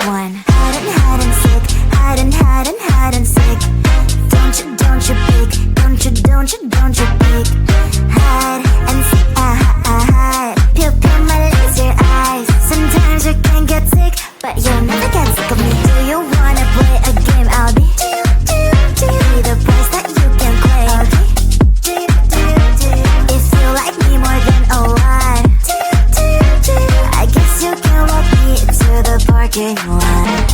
one. Hide and seek, hide and seek. Don't you peek, don't you peek. Hide and seek, hide. Pew my laser eyes. Sometimes you can get sick, but you'll never get sick of me. Do you wanna play a game? I'll be the price that you can claim. If you like me more than a lot, I guess you can walk me to the parking lot.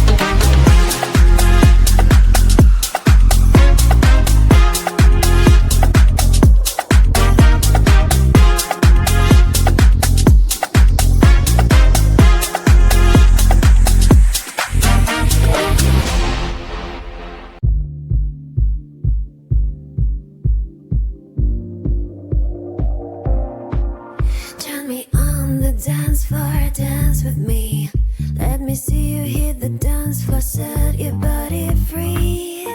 Dance floor, dance with me. Let me see you hit the dance floor. Set your body free.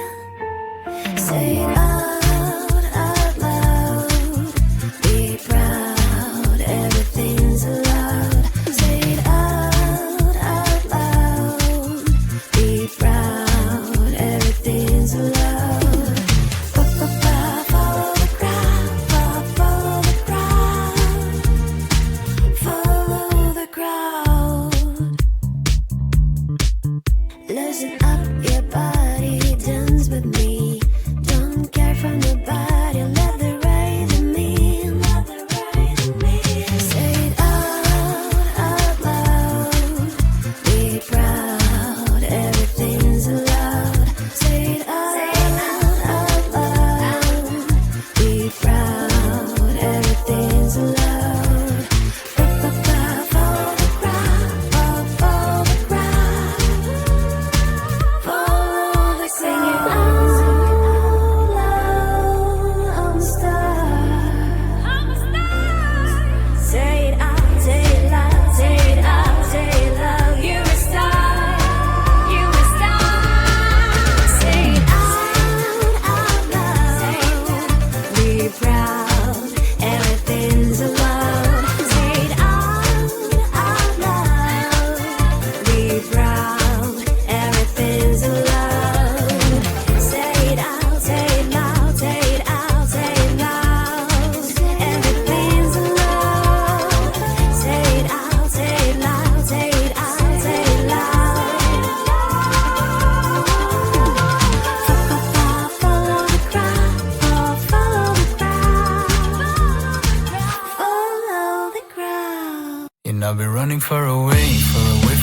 Say it out loud. Be proud, everything's allowed. Say it out loud. Be proud, everything's allowed. Follow the crowd, follow the crowd. Follow the crowd. Loosen up your body, dance with me. Don't care for nobody, let the rhythm in, let the rhythm in. Say it out loud. Be proud, everything's allowed. Say it out loud. Be proud, everything's allowed. Follow the crowd, follow the crowd. Follow the sing it out loud. I'm a star. I'm a star. Say it out, say it loud, say it out, say it loud. You're a star. You're a star. Say it out loud. Be proud, everything's allowed. Say it out loud. Be proud, everything's allowed. Say it out, say it loud, say it out, say it loud. Everything's allowed. Say it out, say it loud, say it out, say it loud. Follow the crowd, follow the crowd. Follow the crowd. And I've been running far away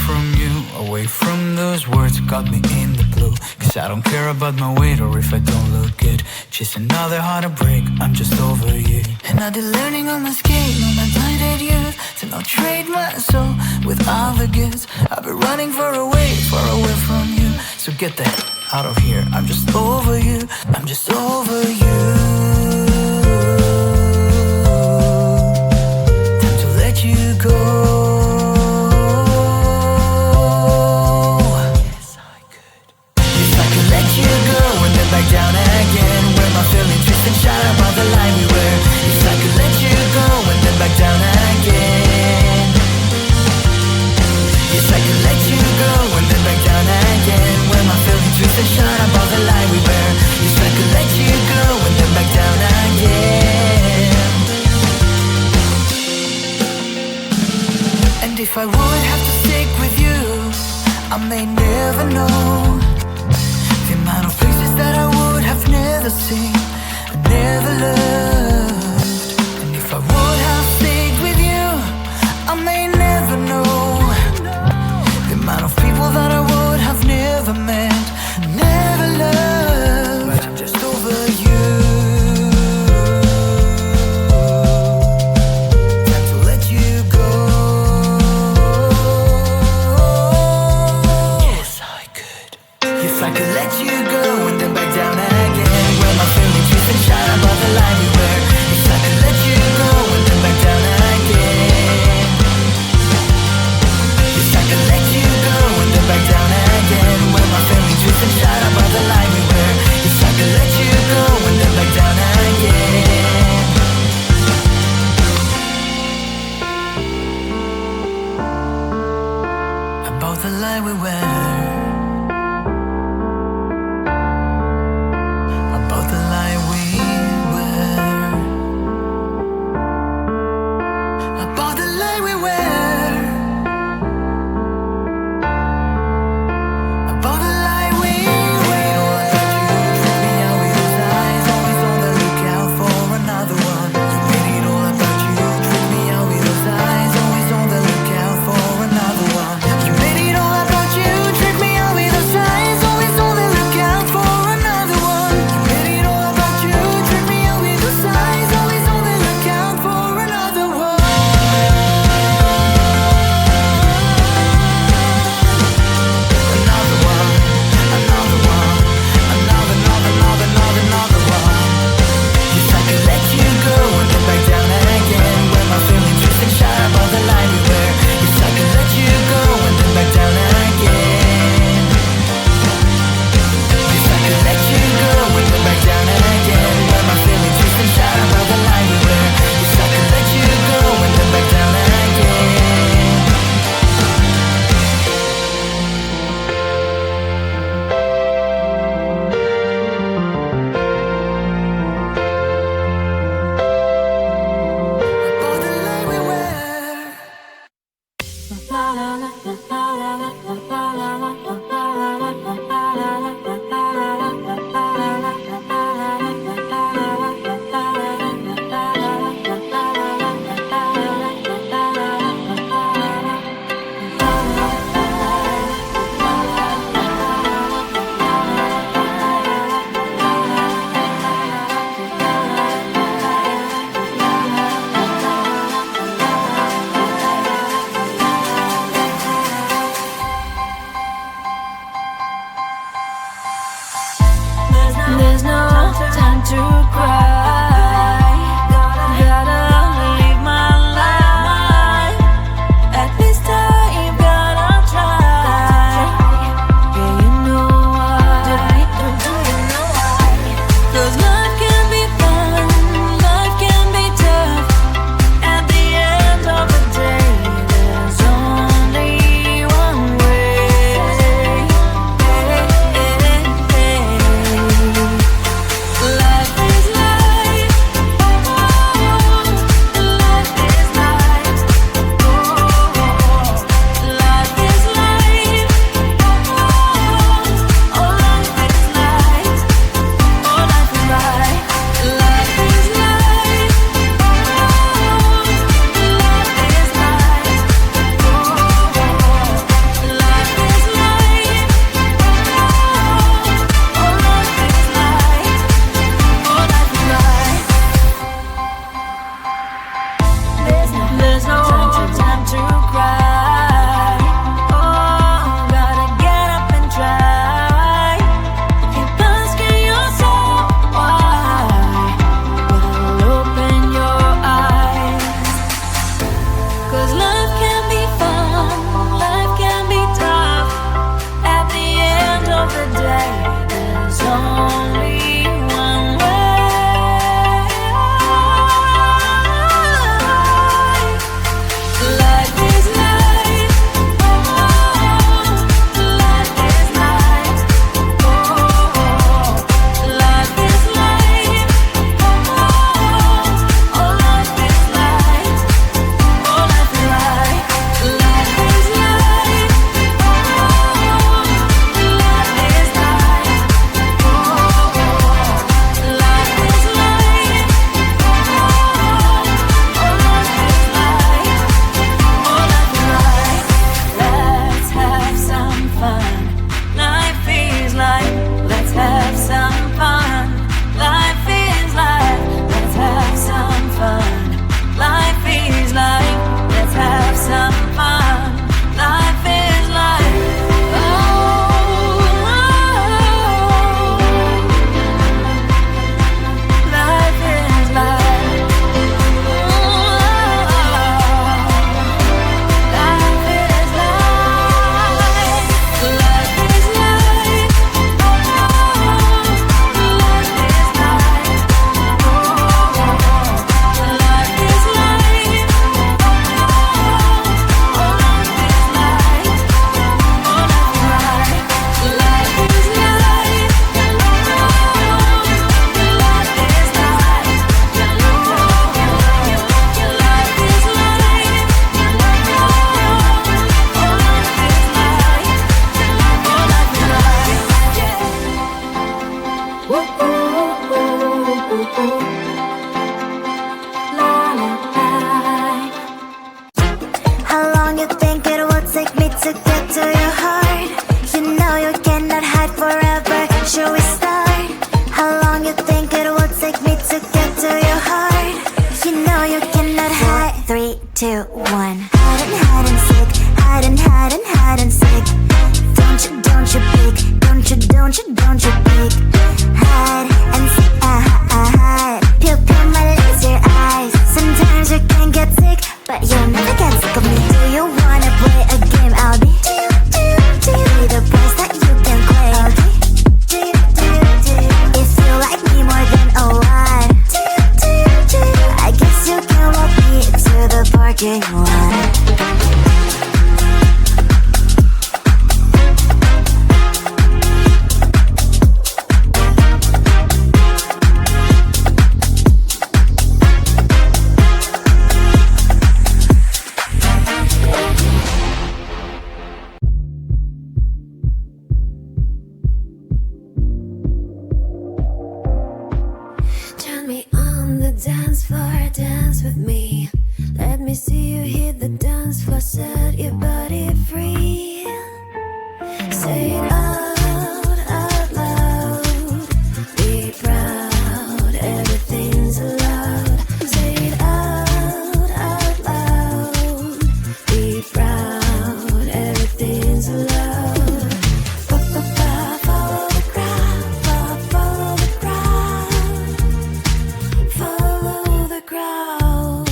from you, away from those words that got me in the blue. Cause I don't care about my weight or if I don't look good. Just another heartbreak, I'm just over you. And I've been learning on my skate, on my blinded youth, to not trade my soul with all the goods. I've been running far away from you. So get the hell out of here, I'm just over you, I'm just over you. Time to let you go. Back down again, where my feelings twist and shine above the line we were. If I could let you go and then back down again. Yes, I could let you go and then back down again, where my feelings twist and shine above the line we were. Yes, I could let you go and then back down again. And if I would have to stick with you, I may never know the amount of places that I would have never seen, never loved. And if I would have stayed with you, I may never know the amount of people that I would have never met, never loved. But I'm just over you. Time to let you go. Yes, I could. If I could let you go and then back down again, where my feelings twist and shine above the line we were. If I could let you go and then back down again. If I could let you go and then back down again, where my feelings twist and shine above the line we were. If I could let you go and then back down again. Above the line lie we wear, about the lie we wear, about the lie we wear, about the lie we wear. Treat me out with those eyes, always on the lookout for another one. You made it all about you. Treat me out with those eyes, always on the lookout for another one. You made it all about you. Treat me out with those eyes, always on the lookout for another one. You made it all about you. Treat me out with those eyes, always on the lookout for another one. Another one, another one, another one. Yes, I could let you go and then back down again when my feelings twist and shout about the lie we wear. Yes, I could let you go and then back down again. Yes, I could let you go and then back down again when my feelings twist and shout about the lie we wear. Yes, I could let you go and then back down again. About the lie we wear. There's no time to cry. Gotta live my life. At this time, gotta try. Yeah, you know why. Do you know why? 'Cause life can be fun, life can be tough. At the end of the day, there's only one way. Life is life. 2, 1. Hide and seek, hide and seek. Don't you peek, don't you peek. Hide and seek, hide. Pew pew my laser eyes. Sometimes you can get sick, but you'll never get sick of me. Do you wanna play a game? I'll be the price that you can claim. If you like me more than a lot, I guess you can walk me to the parking lot. Join me on the dance floor, dance with me. Let me see you hit the dance floor, set your body free. Say it out loud. Be proud, everything's allowed. Say it out loud. Be proud, everything's allowed. Follow the crowd, follow the crowd. Follow the crowd.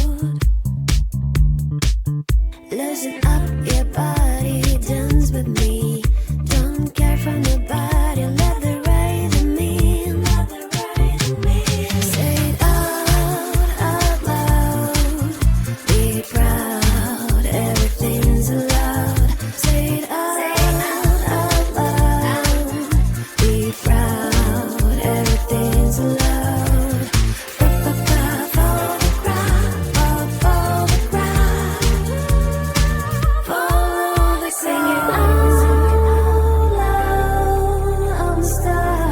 Loosen up your body, dance with me. Don't care for nobody, let the rhythm in. Say it out loud. Be proud, everything's allowed. Say it out loud. Be proud, everything's allowed. Follow the crowd, follow the crowd. Follow the sing it out loud. I'm a star.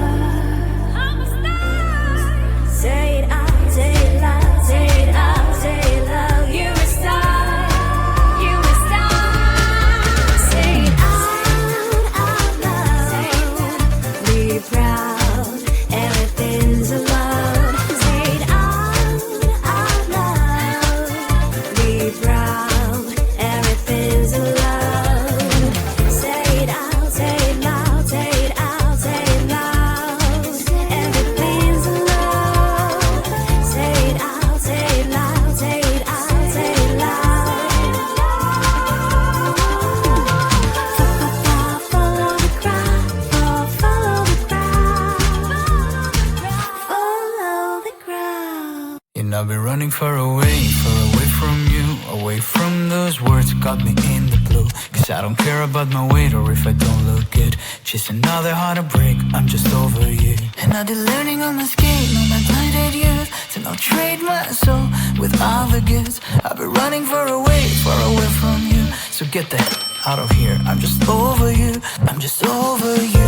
I'm a star. Say it out, say it loud, say it out, say it loud. You're a star. You're a star. Say it out loud. Be proud, everything's allowed. Say it out loud. Be proud, everything's allowed. Say it out, say it loud, say it out, say it loud. Everything's allowed. Say it out, say it loud, say it out, say it loud. Follow the crowd, follow the crowd. Follow the crowd. And I've been running far away from you, away from those words got me in the blue. Cause I don't care about my weight or if I don't look good. Just another heartbreak, I'm just over you. And I did learning on my skate, no my blinded youth. Then I'll trade my soul with all the goods. I've been running far away from you. So get the hell out of here, I'm just over you, I'm just over you.